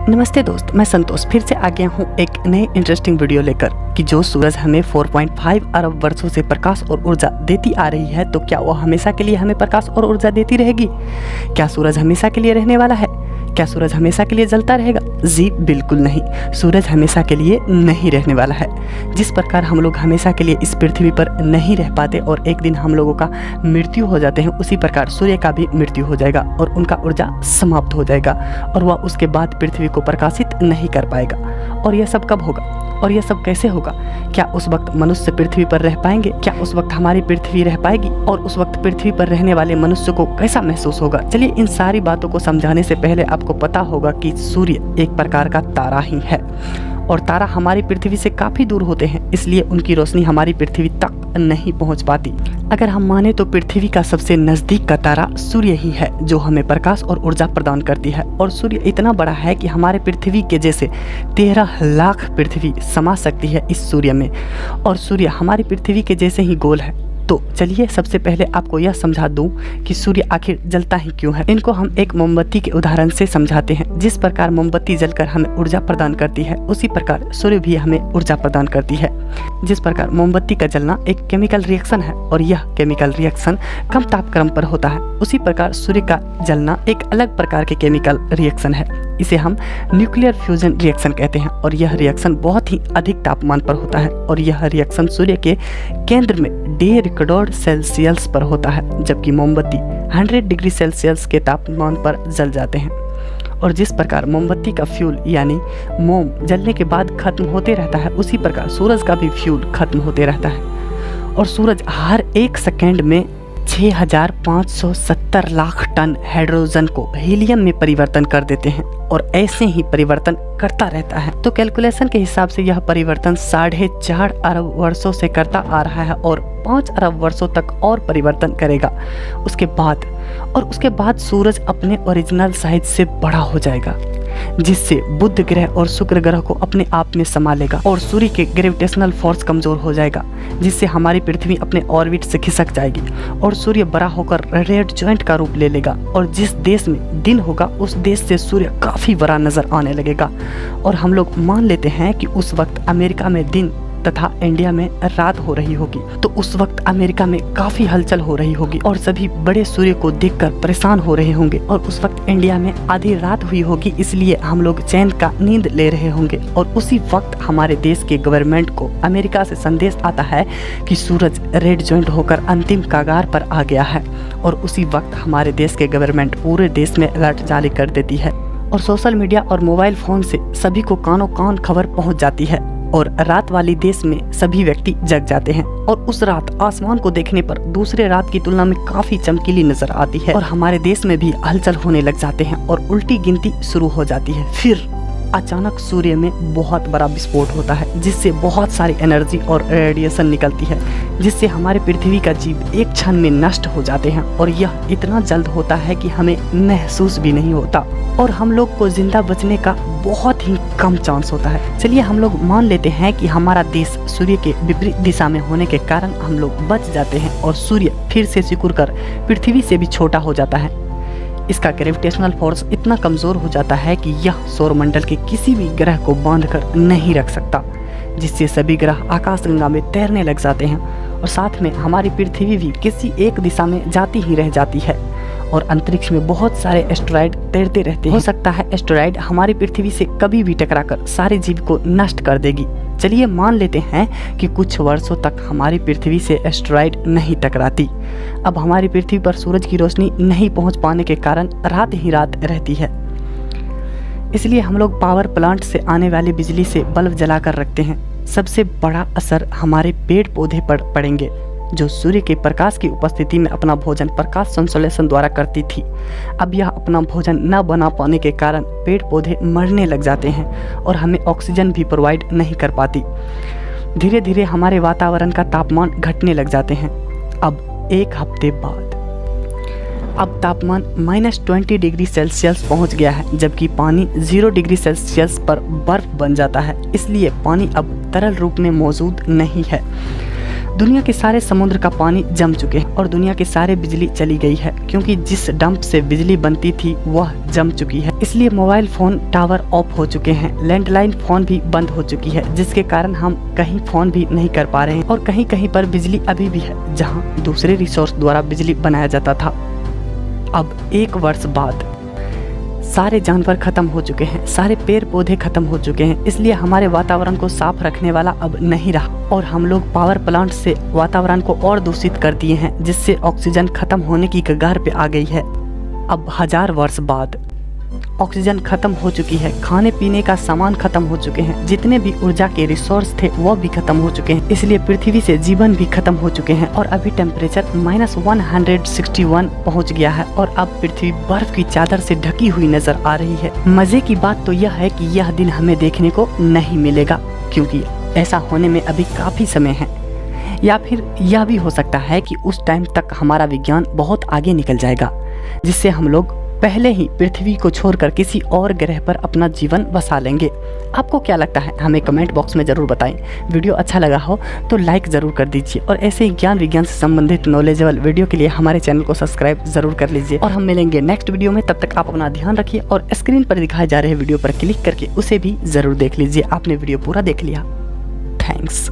नमस्ते दोस्त, मैं संतोष फिर से आ गया हूँ एक नए इंटरेस्टिंग वीडियो लेकर कि जो सूरज हमें 4.5 अरब वर्षों से प्रकाश और ऊर्जा देती आ रही है, तो क्या वो हमेशा के लिए हमें प्रकाश और ऊर्जा देती रहेगी? क्या सूरज हमेशा के लिए रहने वाला है? क्या सूरज हमेशा के लिए जलता रहेगा? जी बिल्कुल नहीं, सूरज हमेशा के लिए नहीं रहने वाला है। जिस प्रकार हम लोग हमेशा के लिए इस पृथ्वी पर नहीं रह पाते और एक दिन हम लोगों का मृत्यु हो जाते हैं, उसी प्रकार सूर्य का भी मृत्यु हो जाएगा और उनका ऊर्जा समाप्त हो जाएगा और वह उसके बाद पृथ्वी को प्रकाशित नहीं कर पाएगा। और यह सब कब होगा और यह सब कैसे होगा? क्या उस वक्त मनुष्य पृथ्वी पर रह पाएंगे? क्या उस वक्त हमारी पृथ्वी रह पाएगी? और उस वक्त पृथ्वी पर रहने वाले मनुष्य को कैसा महसूस होगा? चलिए इन सारी बातों को समझाने से पहले आपको पता होगा कि सूर्य एक प्रकार का तारा ही है और तारा हमारी पृथ्वी से काफी दूर होते हैं, इसलिए उनकी रोशनी हमारी पृथ्वी तक नहीं पहुंच पाती। अगर हम माने तो पृथ्वी का सबसे नजदीक का तारा सूर्य ही है, जो हमें प्रकाश और ऊर्जा प्रदान करती है। और सूर्य इतना बड़ा है कि हमारे पृथ्वी के जैसे 13 लाख पृथ्वी समा सकती है इस सूर्य में, और सूर्य हमारी पृथ्वी के जैसे ही गोल है। तो चलिए सबसे पहले आपको यह समझा दूं कि सूर्य आखिर जलता ही क्यों है। इनको हम एक मोमबत्ती के उदाहरण से समझाते हैं। जिस प्रकार मोमबत्ती जलकर हमें ऊर्जा प्रदान करती है, उसी प्रकार सूर्य भी हमें ऊर्जा प्रदान करती है। जिस प्रकार मोमबत्ती का जलना एक केमिकल रिएक्शन है और यह केमिकल रिएक्शन कम तापक्रम पर होता है, उसी प्रकार सूर्य का जलना एक अलग प्रकार के केमिकल रिएक्शन है। इसे हम न्यूक्लियर फ्यूजन रिएक्शन कहते हैं और यह रिएक्शन बहुत ही अधिक तापमान पर होता है और यह रिएक्शन सूर्य के केंद्र में 1.5 करोड़ सेल्सियस पर होता है, जबकि मोमबत्ती 100 डिग्री सेल्सियस के तापमान पर जल जाते हैं। और जिस प्रकार मोमबत्ती का फ्यूल यानी मोम जलने के बाद खत्म होते रहता है, उसी प्रकार सूरज का भी फ्यूल खत्म होते रहता है और सूरज हर 1 सेकेंड में 6570 लाख टन हाइड्रोजन को हीलियम में परिवर्तन कर देते हैं और ऐसे ही परिवर्तन करता रहता है। तो कैलकुलेशन के हिसाब से यह परिवर्तन 4.5 अरब वर्षों से करता आ रहा है और 5 अरब वर्षों तक और परिवर्तन करेगा। उसके बाद सूरज अपने ओरिजिनल साइज से बड़ा हो जाएगा, जिससे बुध ग्रह और शुक्र ग्रह को अपने आप में समा लेगा और सूर्य के ग्रेविटेशनल फोर्स कमजोर हो जाएगा, जिससे हमारी पृथ्वी अपने ऑर्बिट से खिसक जाएगी और सूर्य बड़ा होकर रेड जॉइंट का रूप ले लेगा और जिस देश में दिन होगा उस देश से सूर्य काफी बड़ा नजर आने लगेगा। और हम लोग मान लेते हैं कि उस वक्त अमेरिका में दिन तथा इंडिया में रात हो रही होगी, तो उस वक्त अमेरिका में काफी हलचल हो रही होगी और सभी बड़े सूर्य को देखकर परेशान हो रहे होंगे। और उस वक्त इंडिया में आधी रात हुई होगी, इसलिए हम लोग चैन का नींद ले रहे होंगे। और उसी वक्त हमारे देश के गवर्नमेंट को अमेरिका से संदेश आता है कि सूरज रेड जॉइंट होकर अंतिम कगार पर आ गया है और उसी वक्त हमारे देश के गवर्नमेंट पूरे देश में अलर्ट जारी कर देती है और सोशल मीडिया और मोबाइल फोन से सभी को कानों कान खबर पहुंच जाती है और रात वाली देश में सभी व्यक्ति जग जाते हैं और उस रात आसमान को देखने पर दूसरे रात की तुलना में काफी चमकीली नजर आती है और हमारे देश में भी हलचल होने लग जाते हैं और उल्टी गिनती शुरू हो जाती है। फिर अचानक सूर्य में बहुत बड़ा विस्फोट होता है, जिससे बहुत सारी एनर्जी और रेडिएशन निकलती है, जिससे हमारे पृथ्वी का जीव एक क्षण में नष्ट हो जाते हैं और यह इतना जल्द होता है कि हमें महसूस भी नहीं होता और हम लोग को जिंदा बचने का बहुत ही कम चांस होता है। चलिए हम लोग मान लेते हैं कि हमारा देश सूर्य के विपरीत दिशा में होने के कारण हम लोग बच जाते हैं और सूर्य फिर से सिकुड़कर पृथ्वी से भी छोटा हो जाता है। इसका ग्रेविटेशनल फोर्स इतना कमजोर हो जाता है कि यह सौरमंडल के किसी भी ग्रह को बांधकर नहीं रख सकता, जिससे सभी ग्रह आकाशगंगा में तैरने लग जाते हैं और साथ में हमारी पृथ्वी भी किसी एक दिशा में जाती ही रह जाती है और अंतरिक्ष में बहुत सारे एस्टेरॉयड तैरते रहते हैं। हो सकता है एस्टेरॉयड हमारी पृथ्वी से कभी भी टकराकर सारे जीव को नष्ट कर देगी। चलिए मान लेते हैं कि कुछ वर्षों तक हमारी पृथ्वी से एस्टेरॉयड नहीं टकराती। अब हमारी पृथ्वी पर सूरज की रोशनी नहीं पहुंच पाने के कारण रात ही रात रहती है, इसलिए हम लोग पावर प्लांट से आने वाली बिजली से बल्ब जलाकर रखते हैं। सबसे बड़ा असर हमारे पेड़ पौधे पर पड़ेंगे, जो सूर्य के प्रकाश की उपस्थिति में अपना भोजन प्रकाश संश्लेषण द्वारा करती थी। अब यह अपना भोजन न बना पाने के कारण पेड़ पौधे मरने लग जाते हैं और हमें ऑक्सीजन भी प्रोवाइड नहीं कर पाती। धीरे धीरे हमारे वातावरण का तापमान घटने लग जाते हैं। अब एक हफ्ते बाद अब तापमान -20 डिग्री सेल्सियस पहुंच गया है, जबकि पानी 0 डिग्री सेल्सियस पर बर्फ बन जाता है। इसलिए पानी अब तरल रूप में मौजूद नहीं है। दुनिया के सारे समुद्र का पानी जम चुके हैं और दुनिया के सारे बिजली चली गई है, क्योंकि जिस डंप से बिजली बनती थी वह जम चुकी है। इसलिए मोबाइल फोन टावर ऑफ हो चुके हैं, लैंडलाइन फोन भी बंद हो चुकी है, जिसके कारण हम कहीं फोन भी नहीं कर पा रहे हैं। और कहीं कहीं पर बिजली अभी भी है जहां दूसरे रिसोर्स द्वारा बिजली बनाया जाता था। अब 1 वर्ष बाद सारे जानवर खत्म हो चुके हैं, सारे पेड़ पौधे खत्म हो चुके हैं, इसलिए हमारे वातावरण को साफ रखने वाला अब नहीं रहा और हम लोग पावर प्लांट से वातावरण को और दूषित कर दिए हैं, जिससे ऑक्सीजन खत्म होने की कगार पे आ गई है। अब 1000 वर्ष बाद ऑक्सीजन खत्म हो चुकी है, खाने पीने का सामान खत्म हो चुके हैं, जितने भी ऊर्जा के रिसोर्स थे वो भी खत्म हो चुके हैं, इसलिए पृथ्वी से जीवन भी खत्म हो चुके हैं और अभी टेम्परेचर -161 पहुंच गया है और अब पृथ्वी बर्फ की चादर से ढकी हुई नजर आ रही है। मजे की बात तो यह है कि यह दिन हमें देखने को नहीं मिलेगा, क्योंकि ऐसा होने में अभी काफी समय है, या फिर यह भी हो सकता है कि उस टाइम तक हमारा विज्ञान बहुत आगे निकल जाएगा, जिससे हम लोग पहले ही पृथ्वी को छोड़कर किसी और ग्रह पर अपना जीवन बसा लेंगे। आपको क्या लगता है हमें कमेंट बॉक्स में ज़रूर बताएं। वीडियो अच्छा लगा हो तो लाइक ज़रूर कर दीजिए और ऐसे ही ज्ञान विज्ञान से संबंधित नॉलेजेबल वीडियो के लिए हमारे चैनल को सब्सक्राइब ज़रूर कर लीजिए और हम मिलेंगे नेक्स्ट वीडियो में। तब तक आप अपना ध्यान रखिए और स्क्रीन पर दिखाए जा रहे वीडियो पर क्लिक करके उसे भी ज़रूर देख लीजिए। आपने वीडियो पूरा देख लिया, थैंक्स।